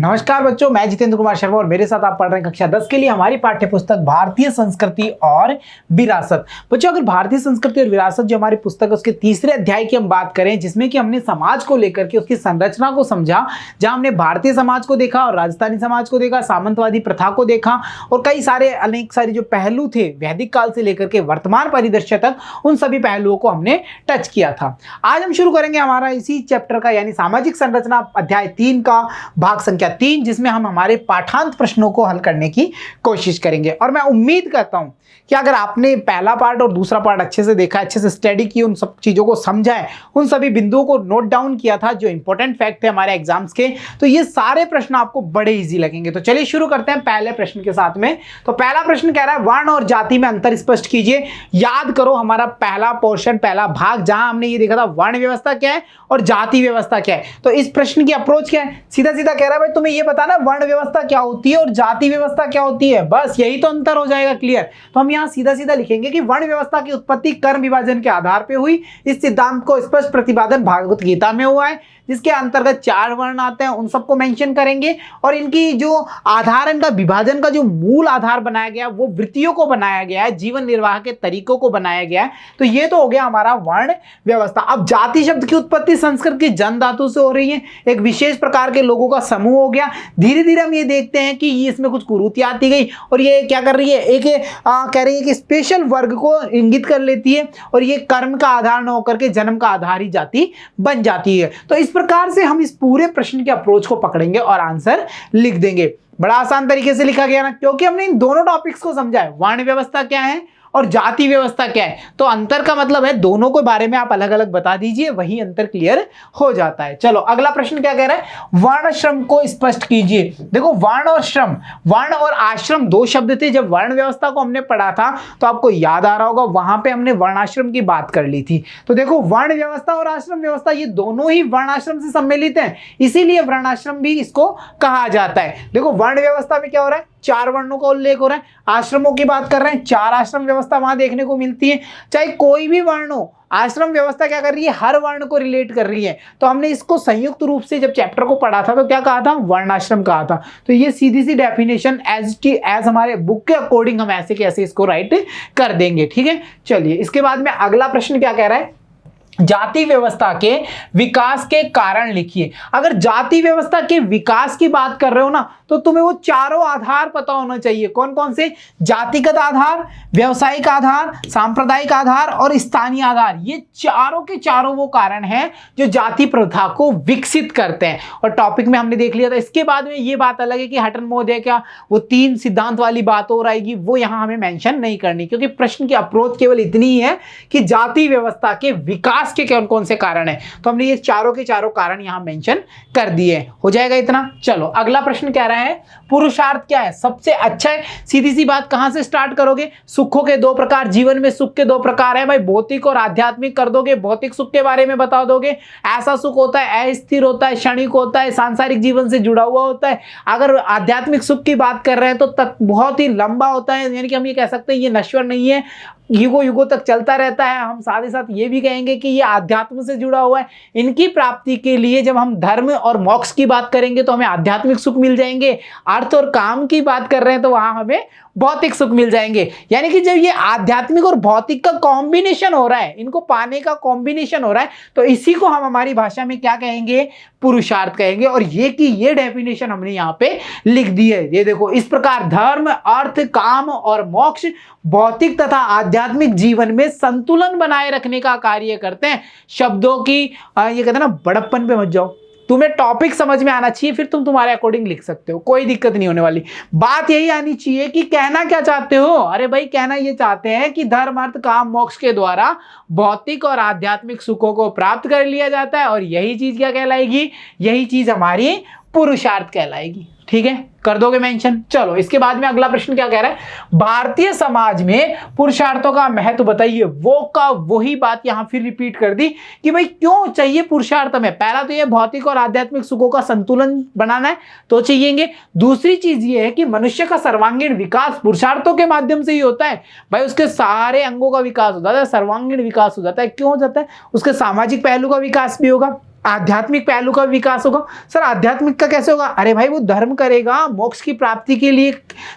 नमस्कार बच्चों, मैं जितेंद्र कुमार शर्मा और मेरे साथ आप पढ़ रहे हैं कक्षा 10 के लिए हमारी पाठ्य पुस्तक भारतीय संस्कृति और विरासत। बच्चों, अगर भारतीय संस्कृति और विरासत जो हमारी पुस्तक है उसके तीसरे अध्याय की हम बात करें, जिसमें कि हमने समाज को लेकर के उसकी संरचना को समझा, जहां हमने भारतीय समाज को देखा और राजस्थानी समाज को देखा, सामंतवादी प्रथा को देखा और कई सारे अनेक सारे जो पहलू थे वैदिक काल से लेकर के वर्तमान परिदृश्य तक, उन सभी पहलुओं को हमने टच किया था। आज हम शुरू करेंगे हमारा इसी चैप्टर का यानी सामाजिक संरचना अध्याय 3 का भाग संख्या 3, जिसमें हम हमारे पाठांत प्रश्नों को हल करने की कोशिश करेंगे। और मैं उम्मीद करता हूं कि अगर आपने पहला पार्ट और दूसरा पार्ट अच्छे से देखा, अच्छे से स्टडी की, उन सब चीजों को समझा है, उन सभी बिंदुओं को नोट डाउन किया था जो इंपॉर्टेंट फैक्ट थे हमारे एग्जाम्स के, तो ये सारे प्रश्न आपको बड़े इजी लगेंगे। तो चलिए शुरू करते हैं पहले प्रश्न के साथ में। तो पहला प्रश्न कह रहा है वर्ण और जाति में अंतर स्पष्ट कीजिए। याद करो हमारा पहला पोर्शन, पहला भाग, जहां हमने ये देखा था वर्ण व्यवस्था क्या है और जाति व्यवस्था क्या है। तो इस प्रश्न की अप्रोच क्या है, सीधा सीधा कह रहा है भाई तुम्हें ये बताना वर्ण व्यवस्था क्या होती है और जाति व्यवस्था क्या होती है, बस यही तो अंतर हो जाएगा क्लियर। तो हम यहाँ सीधा सीधा लिखेंगे कि वर्ण व्यवस्था की उत्पत्ति कर्म विभाजन के आधार पर हुई। इस सिद्धांत को स्पष्ट प्रतिपादन भागवत गीता में हुआ है, जिसके अंतर्गत 4 वर्ण आते हैं, उन सबको मेंशन करेंगे। और इनकी जो आधार, इनका विभाजन का जो मूल आधार बनाया गया वो वृत्तियों को बनाया गया है, जीवन निर्वाह के तरीकों को बनाया गया है। तो ये तो हो गया हमारा वर्ण व्यवस्था। अब जाति शब्द की उत्पत्ति संस्कृत की जन धातु से हो रही है, एक विशेष प्रकार के लोगों का समूह हो गया। धीरे धीरे हम ये देखते हैं कि इसमें कुछ कुरीति आती गई और ये क्या कर रही है, एक कह रही है कि स्पेशल वर्ग को इंगित कर लेती है और ये कर्म का आधार न होकर के जन्म का आधार ही जाति बन जाती है। तो इस प्रकार से हम इस पूरे प्रश्न के अप्रोच को पकड़ेंगे और आंसर लिख देंगे। बड़ा आसान तरीके से लिखा गया ना, क्योंकि हमने इन दोनों टॉपिक्स को समझा है, वर्ण व्यवस्था क्या है और जाति व्यवस्था क्या है। तो अंतर का मतलब है दोनों के बारे में आप अलग अलग बता दीजिए, वही अंतर क्लियर हो जाता है। चलो अगला प्रश्न क्या कह रहा है, वर्ण श्रम को स्पष्ट कीजिए। देखो वर्ण और श्रम, वर्ण और आश्रम 2 शब्द थे। जब वर्ण व्यवस्था को हमने पढ़ा था तो आपको याद आ रहा होगा, वहां पे हमने वर्णाश्रम की बात कर ली थी। तो देखो वर्ण व्यवस्था और आश्रम व्यवस्था ये दोनों ही वर्णाश्रम से सम्मिलित हैं, इसीलिए वर्णाश्रम भी इसको कहा जाता है। देखो वर्ण व्यवस्था में क्या हो रहा है, 4 वर्णों का उल्लेख हो रहा है। आश्रमों की बात कर रहे हैं, 4 आश्रम व्यवस्था वहां देखने को मिलती है। चाहे कोई भी वर्ण हो, आश्रम व्यवस्था क्या कर रही है, हर वर्ण को रिलेट कर रही है। तो हमने इसको संयुक्त रूप से जब चैप्टर को पढ़ा था तो क्या कहा था, वर्णाश्रम कहा था। तो ये सीधी सी डेफिनेशन एज हमारे बुक के अकॉर्डिंग हम ऐसे कैसे इसको राइट कर देंगे, ठीक है। चलिए इसके बाद में अगला प्रश्न क्या कह रहा है, जाति व्यवस्था के विकास के कारण लिखिए। अगर जाति व्यवस्था के विकास की बात कर रहे हो ना, तो तुम्हें वो चारों आधार पता होना चाहिए। कौन कौन से, जातिगत आधार, व्यवसायिक आधार, सांप्रदायिक आधार और स्थानीय आधार। ये चारों के चारों वो कारण हैं जो जाति प्रथा को विकसित करते हैं। और टॉपिक में हमने देख लिया था। इसके बाद में ये बात अलग है कि हटन महोदय क्या वो 3 सिद्धांत वाली बात हो रहेगी, वो यहां हमें मेंशन नहीं करनी, क्योंकि प्रश्न की अप्रोच केवल इतनी ही है कि जाति व्यवस्था के विकास के कौन कौन से कारण हैं। तो हमने ये चारों के चारों कारण यहां मेंशन कर दिए। हो जाएगा इतना। चलो अगला प्रश्न कह रहा है पुरुषार्थ क्या है, सबसे अच्छा है। सीधी सी बात, कहां से स्टार्ट करोगे, सुखों के 2 प्रकार, जीवन में सुख के 2 प्रकार है भाई, भौतिक और आध्यात्मिक कर दोगे। भौतिक सुख के बारे में बता दोगे, ऐसा सुख होता है अस्थिर होता है, क्षणिक होता है, सांसारिक जीवन से जुड़ा हुआ होता है। अगर आध्यात्मिक सुख की बात कर रहे हैं तो बहुत ही लंबा होता है, यानी कि हम ये कह सकते हैं ये नश्वर नहीं है, युगों युगों तक चलता रहता है। हम साथ ही साथ ये भी कहेंगे कि ये आध्यात्म से जुड़ा हुआ है। इनकी प्राप्ति के लिए जब हम धर्म और मोक्ष की बात करेंगे तो हमें आध्यात्मिक सुख मिल जाएंगे, अर्थ और काम की बात कर रहे हैं तो वहां हमें भौतिक सुख मिल जाएंगे। यानी कि जब ये आध्यात्मिक और भौतिक का कॉम्बिनेशन हो रहा है, इनको पाने का कॉम्बिनेशन हो रहा है, तो इसी को हम हमारी भाषा में क्या कहेंगे, पुरुषार्थ कहेंगे। और ये डेफिनेशन हमने यहाँ पे लिख दी है। ये देखो, इस प्रकार धर्म, अर्थ, काम और मोक्ष भौतिक तथा आध्यात्मिक जीवन में संतुलन बनाए रखने का कार्य करते हैं। शब्दों की ये कहते हैं ना, बड़प्पन पे मत जाओ, तुम्हें टॉपिक समझ में आना चाहिए, फिर तुम तुम्हारे अकॉर्डिंग लिख सकते हो, कोई दिक्कत नहीं होने वाली। बात यही आनी चाहिए कि कहना क्या चाहते हो। अरे भाई कहना ये चाहते हैं कि धर्म, अर्थ, काम, मोक्ष के द्वारा भौतिक और आध्यात्मिक सुखों को प्राप्त कर लिया जाता है, और यही चीज क्या कहलाएगी, यही चीज हमारी पुरुषार्थ कहलाएगी। ठीक है, कर दोगे मेंशन। चलो इसके बाद में अगला प्रश्न क्या कह रहा है, भारतीय समाज में पुरुषार्थों का महत्व बताइए। वो का वही बात यहां फिर रिपीट कर दी कि भाई क्यों चाहिए पुरुषार्थ में। पहला तो ये भौतिक और आध्यात्मिक सुखों का संतुलन बनाना है तो चाहिएंगे। दूसरी चीज ये है कि मनुष्य का सर्वांगीण विकास पुरुषार्थों के माध्यम से ही होता है। भाई उसके सारे अंगों का विकास हो जाता है, सर्वांगीण विकास हो जाता है। क्यों हो जाता है, उसके सामाजिक पहलू का विकास भी होगा, आध्यात्मिक पहलू का विकास होगा। सर आध्यात्मिक का कैसे होगा? अरे भाई वो धर्म करेगा मोक्ष की प्राप्ति के लिए,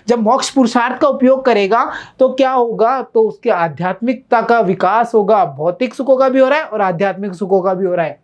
जब मोक्ष पुरुषार्थ का उपयोग करेगा तो क्या होगा, तो उसके आध्यात्मिकता का विकास होगा। भौतिक सुखों का भी हो रहा है और आध्यात्मिक सुखों का भी हो रहा है।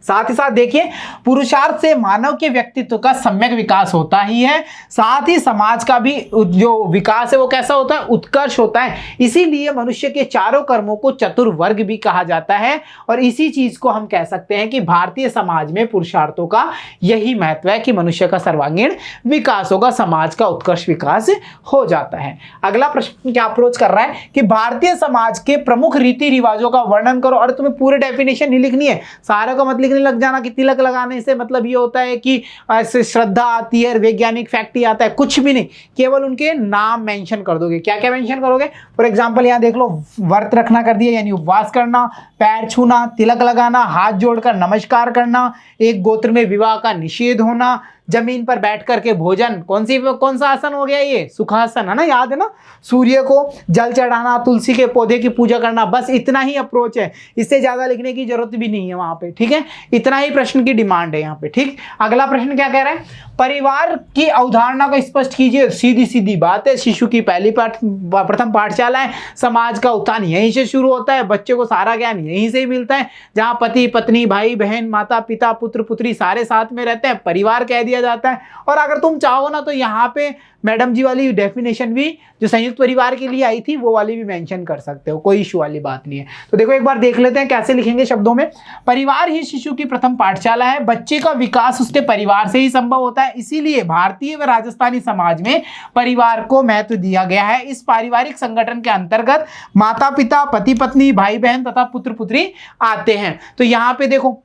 साथ ही साथ देखिए पुरुषार्थ से मानव के व्यक्तित्व का सम्यक विकास होता ही है, साथ ही समाज का भी जो विकास है वो कैसा होता है, उत्कर्ष होता है। इसीलिए मनुष्य के चारों कर्मों को चतुर्वर्ग भी कहा जाता है और इसी चीज को हम कह सकते हैं कि भारतीय समाज में पुरुषार्थों का यही महत्व है कि मनुष्य का सर्वांगीण विकास होगा, समाज का उत्कर्ष विकास हो जाता है। अगला प्रश्न क्या अप्रोच कर रहा है कि भारतीय समाज के प्रमुख रीति रिवाजों का वर्णन करो। और तुम्हें पूरे डेफिनेशन नहीं लिखनी है, सारे को मत लिखने लग जाना कि तिलक लगाने से मतलब ये होता है कि ऐसे श्रद्धा आती है, वैज्ञानिक फैक्ट ही आता है, कुछ भी नहीं, केवल उनके नाम मेंशन कर दोगे। क्या क्या मेंशन करोगे? फॉर एग्जांपल यहां देख लो, व्रत रखना कर दिया यानी उपवास करना, पैर छूना, तिलक लगाना, हाथ जोड़कर नमस्कार करना, एक गोत्र में विवाह का निषेध होना, जमीन पर बैठ करके भोजन, कौन सा आसन हो गया ये, सुखासन है ना, याद है ना, सूर्य को जल चढ़ाना, तुलसी के पौधे की पूजा करना, बस इतना ही अप्रोच है, इससे ज्यादा लिखने की जरूरत भी नहीं है वहां पे, ठीक है, इतना ही प्रश्न की डिमांड है यहाँ पे, ठीक। अगला प्रश्न क्या कह रहा है, परिवार की अवधारणा को स्पष्ट कीजिए। सीधी सीधी बात है, शिशु की पहली प्रथम पाठशाला है, समाज का उत्थान यहीं से शुरू होता है, बच्चे को सारा ज्ञान यहीं से ही मिलता है, जहां पति पत्नी भाई बहन माता पिता पुत्र पुत्री सारे साथ में रहते हैं, परिवार कह दिया जाता है। और अगर तुम चाहो ना तो यहाँ पे मैडम जी वाली डेफिनेशन भी जो संयुक्त परिवार के लिए आई थी वो वाली भी मेंशन कर सकते हो, कोई इशू वाली बात नहीं है। तो देखो एक बार देख लेते हैं कैसे लिखेंगे शब्दों में। परिवार ही शिशु की प्रथम पाठशाला है, बच्चे का विकास उसके परिवार से ही संभव होता है, इसीलिए भारतीय व राजस्थानी समाज में परिवार को महत्व दिया गया है। इस पारिवारिक संगठन के अंतर्गत माता पिता पति पत्नी भाई बहन तथा पुत्र पुत्री आते हैं। तो यहाँ पे देखो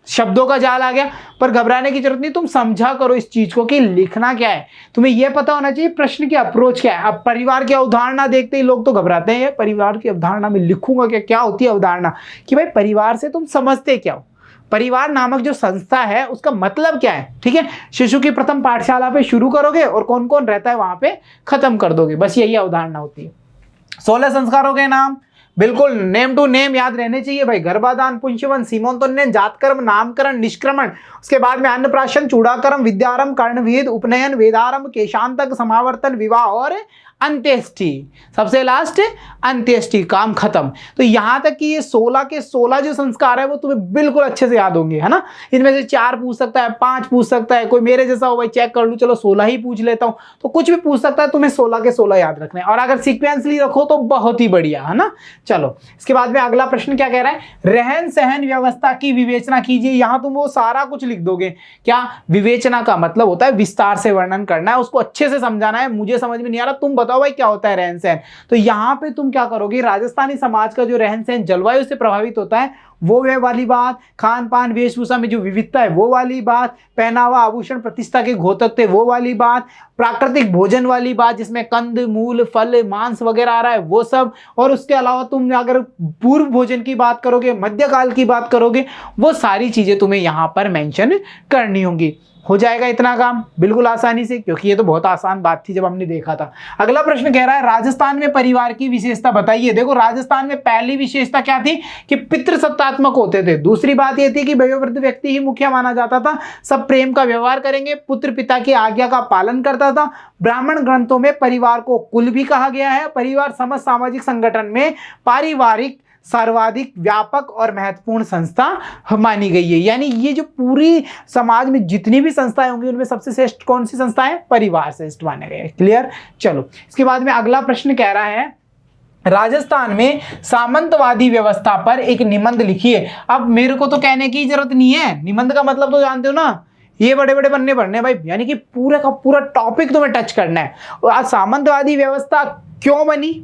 शब्दों का जाल आ गया, पर घबराने की जरूरत नहीं, तुम समझा करो इस चीज को कि लिखना क्या है, तुम्हें यह पता होना चाहिए प्रश्न की अप्रोच क्या है। अब परिवार की अवधारणा देखते ही लोग तो घबराते हैं, परिवार की अवधारणा में लिखूंगा क्या, क्या होती है अवधारणा, कि भाई परिवार से तुम समझते क्या हो, परिवार नामक जो संस्था है उसका मतलब क्या है, ठीक है। शिशु की प्रथम पाठशाला पे शुरू करोगे और कौन कौन रहता है वहां पे खत्म कर दोगे, बस यही अवधारणा होती है। 16 संस्कारों के नाम बिल्कुल नेम टू नेम याद रहने चाहिए भाई, गर्भाधान पुंस्यवन सीमोन्तोन्नयन जातकर्म नामकरण निष्क्रमण, उसके बाद में अन्नप्राशन चूड़ाकर्म विद्यारंभ कर्णवेद उपनयन वेदारंभ केशांतक समावर्तन विवाह और अंत्येष्टि, सबसे लास्ट अंत्येष्टि, काम खत्म। तो यहां तक कि ये 16 के 16 जो संस्कार है वो तुम्हें बिल्कुल अच्छे से याद होंगे, है ना। इनमें से 4 पूछ सकता है, 5 पूछ सकता है, कोई मेरे जैसा हो भाई चेक कर लूं चलो 16 ही पूछ लेता हूं, तो कुछ भी पूछ सकता है, तुम्हें 16 के 16 याद रखने, और अगर सीक्वेंसली रखो तो बहुत ही बढ़िया, है ना। चलो इसके बाद में अगला प्रश्न क्या कह रहा है, रहन सहन व्यवस्था की विवेचना कीजिए। यहां तुम वो सारा कुछ लिख दोगे। क्या विवेचना का मतलब होता है विस्तार से वर्णन करना है, उसको अच्छे से समझाना है, मुझे समझ में नहीं आ रहा तुम बताओ भाई क्या होता है रहन सहन। तो यहां पे तुम क्या करोगे, राजस्थानी समाज का जो रहन सहन जलवायु से प्रभावित होता है वो वे वाली बात, खान पान वेशभूषा में जो विविधता है वो वाली बात, पहनावा आभूषण प्रतिष्ठा के घोतक थे वो वाली बात, प्राकृतिक भोजन वाली बात जिसमें कंद मूल फल मांस वगैरह आ रहा है वो सब, और उसके अलावा तुम अगर पूर्व भोजन की बात करोगे, मध्यकाल की बात करोगे, वो सारी चीजें तुम्हें यहां पर मेंशन करनी होंगी। हो जाएगा इतना काम बिल्कुल आसानी से, क्योंकि ये तो बहुत आसान बात थी जब हमने देखा था। अगला प्रश्न कह रहा है राजस्थान में परिवार की विशेषता बताइए। देखो राजस्थान में पहली विशेषता क्या थी कि पितृसत्तात्मक होते थे। दूसरी बात ये थी कि वयोवृद्ध व्यक्ति ही मुखिया माना जाता था, सब प्रेम का व्यवहार करेंगे, पुत्र पिता की आज्ञा का पालन करता था। ब्राह्मण ग्रंथों में परिवार को कुल भी कहा गया है। परिवार समस्त सामाजिक संगठन में पारिवारिक सर्वाधिक व्यापक और महत्वपूर्ण संस्था मानी गई है। यानी ये जो पूरी समाज में जितनी भी संस्थाएं होंगी उनमें सबसे श्रेष्ठ कौन सी संस्था है, परिवार श्रेष्ठ माने गए। क्लियर। चलो इसके बाद में अगला प्रश्न कह रहा है राजस्थान में सामंतवादी व्यवस्था पर एक निबंध लिखिए। अब मेरे को तो कहने की जरूरत नहीं है, निबंध का मतलब तो जानते हो ना, ये बड़े बड़े पन्ने पढ़ने भाई, यानी कि पूरा का पूरा टॉपिक तुम्हें टच करना है। आज सामंतवादी व्यवस्था क्यों बनी,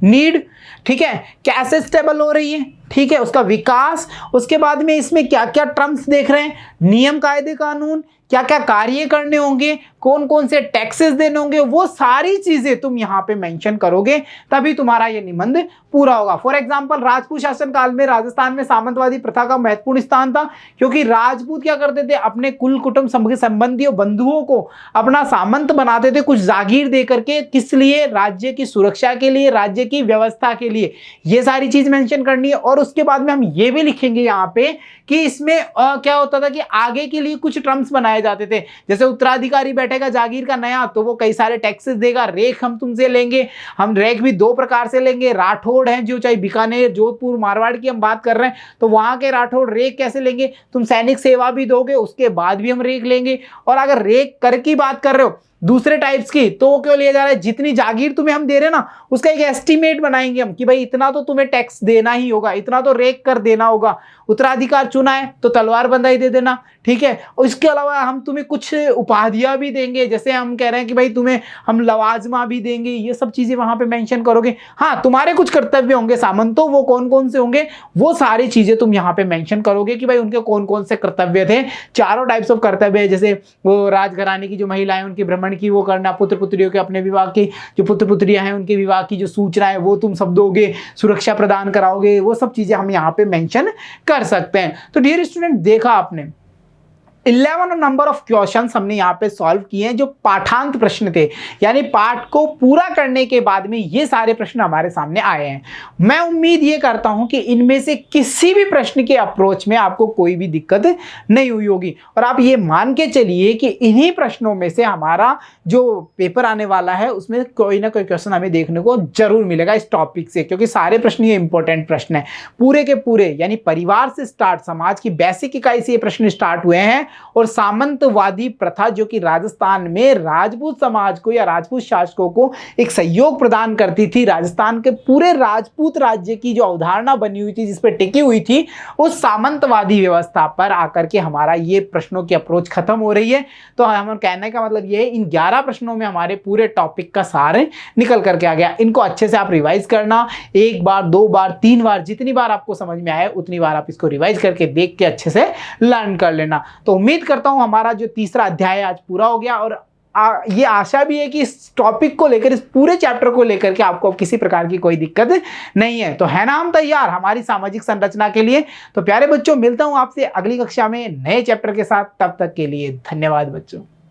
नीड, ठीक है, कैसे स्टेबल हो रही है, ठीक है, उसका विकास, उसके बाद में इसमें क्या क्या टर्म्स देख रहे हैं, नियम कायदे कानून, क्या क्या कार्य करने होंगे, कौन कौन से टैक्सेस देने होंगे, वो सारी चीजें तुम यहां पे मेंशन करोगे तभी तुम्हारा ये निबंध पूरा होगा। फॉर एग्जांपल राजपूत शासन काल में राजस्थान में सामंतवादी प्रथा का महत्वपूर्ण स्थान था, क्योंकि राजपूत क्या करते थे, अपने कुल कुटुंब संबंधियों बंधुओं को अपना सामंत बनाते थे, कुछ जागीर दे करके, किस लिए, राज्य की सुरक्षा के लिए, राज्य की व्यवस्था के लिए, ये सारी चीज मेंशन करनी है। और उसके बाद में हम ये भी लिखेंगे यहाँ पे कि इसमें क्या होता था कि आगे के लिए कुछ टर्म्स बनाए जाते थे, जैसे उत्तराधिकारी बैठेगा जागीर का नया तो वो कई सारे टैक्सेस देगा, रेख हम तुमसे लेंगे। हम रेख भी दो प्रकार से लेंगे, राठौड़ हैं जो चाहे बीकानेर जोधपुर मारवाड़ की हम बात कर रहे हैं तो वहां के राठौड़ रेख कैसे लेंगे, तुम सैनिक सेवा भी दोगे उसके बाद भी हम रेख लेंगे। और अगर रेख कर की बात कर रहे हो दूसरे टाइप्स की तो वो क्यों लिया जा रहा है, जितनी जागीर तुम्हें हम दे रहे हैं ना उसका एक एस्टीमेट बनाएंगे हम कि भाई इतना तो तुम्हें टैक्स देना ही होगा, इतना तो रेख कर देना होगा। उत्तराधिकार चुना है तो तलवार बंदाई दे देना, ठीक है। और इसके अलावा हम तुम्हें कुछ उपाधियां भी देंगे, जैसे हम कह रहे हैं कि भाई तुम्हें हम लवाजमा भी देंगे, ये सब चीजें वहां पे मेंशन करोगे। हाँ तुम्हारे कुछ कर्तव्य होंगे सामंतो, वो कौन कौन से होंगे वो सारी चीजें तुम यहाँ पे मेंशन करोगे कि भाई उनके कौन कौन से कर्तव्य थे। चारों टाइप्स ऑफ कर्तव्य है, जैसे वो राजघराने की जो महिलाएं उनकी भ्रमण की वो करना, पुत्र पुत्रियों के अपने विवाह की जो पुत्र पुत्रियां हैं उनके विवाह की जो सूचना है वो तुम सब दोगे, सुरक्षा प्रदान कराओगे, वो सब चीजें हम यहाँ पे मेंशन कर सकते हैं। तो डियर स्टूडेंट देखा आपने 11 नंबर ऑफ क्वेश्चंस हमने यहाँ पे सॉल्व किए हैं जो पाठांत प्रश्न थे, यानी पाठ को पूरा करने के बाद में ये सारे प्रश्न हमारे सामने आए हैं। मैं उम्मीद ये करता हूं कि इनमें से किसी भी प्रश्न के अप्रोच में आपको कोई भी दिक्कत नहीं हुई होगी और आप ये मान के चलिए कि इन्हीं प्रश्नों में से हमारा जो पेपर आने वाला है उसमें कोई ना कोई क्वेश्चन हमें देखने को जरूर मिलेगा इस टॉपिक से, क्योंकि सारे प्रश्न ये इंपॉर्टेंट प्रश्न है पूरे के पूरे, यानी परिवार से स्टार्ट समाज की बेसिक इकाई से ये प्रश्न स्टार्ट हुए हैं। और सामंतवादी प्रथा जो कि राजस्थान में राजपूत समाज को या राजपूत शासकों को एक सहयोग प्रदान करती थी, राजस्थान के पूरे राजपूत राज्य की जो अवधारणा बनी हुई थी जिस पर टिकी हुई थी उस सामंतवादी व्यवस्था पर आकर के हमारा ये प्रश्नों की अप्रोच खत्म हो रही है। तो हम कहने का मतलब ये है इन 11 प्रश्नों में हमारे पूरे टॉपिक का सार निकल करके आ गया। इनको अच्छे से आप रिवाइज करना, एक बार दो बार तीन बार जितनी बार आपको समझ में आए उतनी बार आप इसको रिवाइज करके देख के अच्छे से लर्न कर लेना। तो उम्मीद करता हूं हमारा जो तीसरा अध्याय आज पूरा हो गया और ये आशा भी है कि इस टॉपिक को लेकर इस पूरे चैप्टर को लेकर के आपको किसी प्रकार की कोई दिक्कत नहीं है। तो है ना हम तैयार हमारी सामाजिक संरचना के लिए। तो प्यारे बच्चों मिलता हूं आपसे अगली कक्षा में नए चैप्टर के साथ, तब तक के लिए धन्यवाद बच्चों।